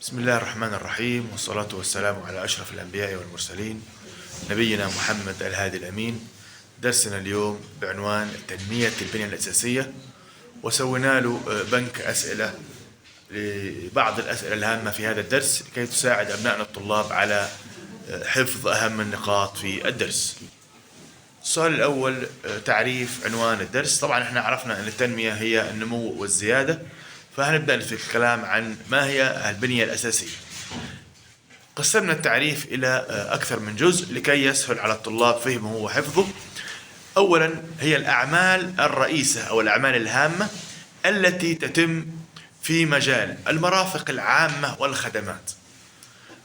بسم الله الرحمن الرحيم، والصلاة والسلام على أشرف الأنبياء والمرسلين نبينا محمد الهادي الأمين. درسنا اليوم بعنوان تنمية البنية الأساسية، وسوينا له بنك أسئلة لبعض الأسئلة الهامة في هذا الدرس لكي تساعد أبنائنا الطلاب على حفظ أهم النقاط في الدرس. السؤال الأول، تعريف عنوان الدرس. طبعا احنا عرفنا أن التنمية هي النمو والزيادة، فهنبدأ في الكلام عن ما هي البنية الأساسية. قسمنا التعريف إلى أكثر من جزء لكي يسهل على الطلاب فهمه وحفظه. أولا، هي الأعمال الرئيسة أو الأعمال الهامة التي تتم في مجال المرافق العامة والخدمات.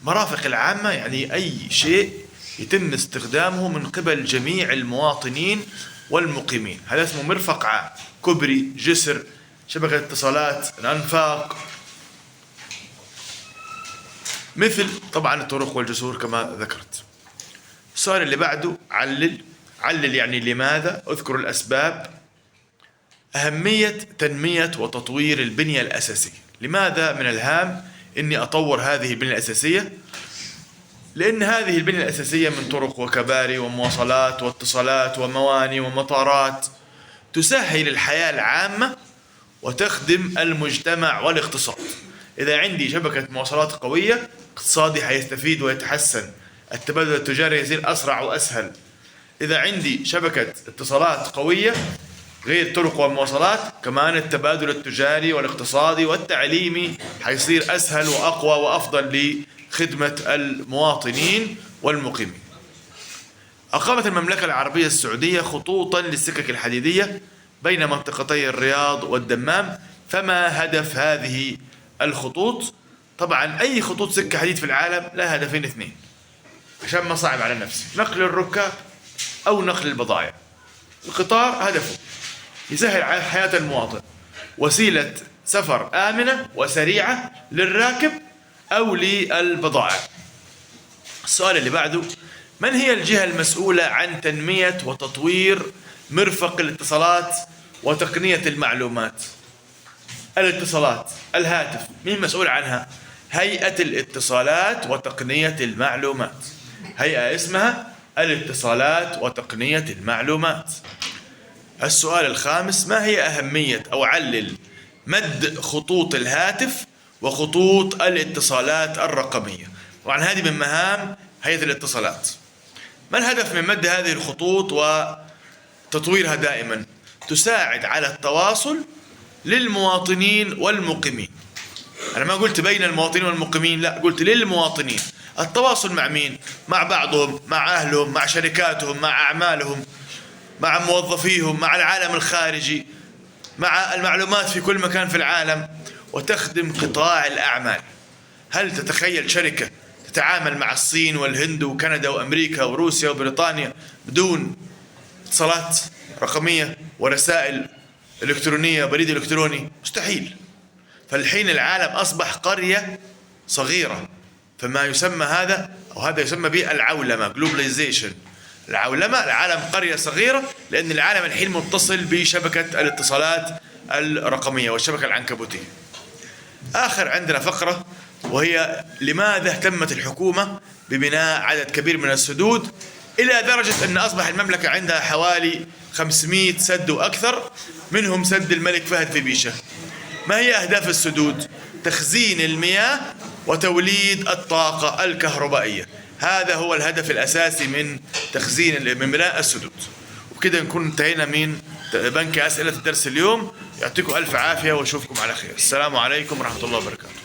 مرافق العامة يعني أي شيء يتم استخدامه من قبل جميع المواطنين والمقيمين، هذا اسمه مرفق عام. كوبري، جسر، شبكة اتصالات، الأنفاق، مثل طبعا الطرق والجسور كما ذكرت. السؤال اللي بعده، علل يعني لماذا، اذكر الأسباب. أهمية تنمية وتطوير البنية الأساسية. لماذا من الهام إني أطور هذه البنية الأساسية؟ لأن هذه البنية الأساسية من طرق وكباري ومواصلات واتصالات ومواني ومطارات تسهل الحياة العامة وتخدم المجتمع والاقتصاد. إذا عندي شبكة مواصلات قوية، اقتصادي حيستفيد ويتحسن، التبادل التجاري يصير أسرع وأسهل. إذا عندي شبكة اتصالات قوية غير طرق ومواصلات، كمان التبادل التجاري والاقتصادي والتعليمي حيصير أسهل وأقوى وأفضل لخدمة المواطنين والمقيمين. أقامت المملكة العربية السعودية خطوطا للسكك الحديدية بين منطقتي الرياض والدمام. فما هدف هذه الخطوط؟ طبعا أي خطوط سكة حديد في العالم لها هدفين اثنين عشان ما صعب على نفسي: نقل الركاب أو نقل البضائع. القطار هدفه يسهل على حياة المواطن، وسيلة سفر آمنة وسريعة للراكب أو للبضائع. السؤال اللي بعده، من هي الجهة المسؤولة عن تنمية وتطوير مرفق الاتصالات وتقنية المعلومات؟ الاتصالات، الهاتف، مين مسؤول عنها؟ هيئة الاتصالات وتقنية المعلومات. هيئة اسمها الاتصالات وتقنية المعلومات. السؤال الخامس، ما هي أهمية أو علل مد خطوط الهاتف وخطوط الاتصالات الرقمية؟ طبعا هذه من مهام هيئة الاتصالات. ما الهدف من مد هذه الخطوط وتطويرها؟ دائما تساعد على التواصل للمواطنين والمقيمين. أنا ما قلت بين المواطنين والمقيمين، لا، قلت للمواطنين. التواصل مع مين؟ مع بعضهم، مع أهلهم، مع شركاتهم، مع أعمالهم، مع موظفيهم، مع العالم الخارجي، مع المعلومات في كل مكان في العالم، وتخدم قطاع الأعمال. هل تتخيل شركة تتعامل مع الصين والهند وكندا وأمريكا وروسيا وبريطانيا بدون اتصالات رقمية ورسائل إلكترونية بريد إلكتروني؟ مستحيل. فالحين العالم أصبح قرية صغيرة، فما يسمى هذا أو هذا يسمى بالعولمة، globalization. العولمة، العالم قرية صغيرة، لأن العالم الحين متصل بشبكة الاتصالات الرقمية والشبكة العنكبوتية. آخر عندنا فقرة، وهي لماذا اهتمت الحكومة ببناء عدد كبير من السدود إلى درجة أن أصبح المملكة عندها حوالي 500 سد وأكثر، منهم سد الملك فهد في بيشة. ما هي أهداف السدود؟ تخزين المياه وتوليد الطاقة الكهربائية. هذا هو الهدف الأساسي من من بناء السدود. وبكده نكون انتهينا من بنك أسئلة الدرس اليوم. يعطيكم ألف عافية وأشوفكم على خير. السلام عليكم ورحمة الله وبركاته.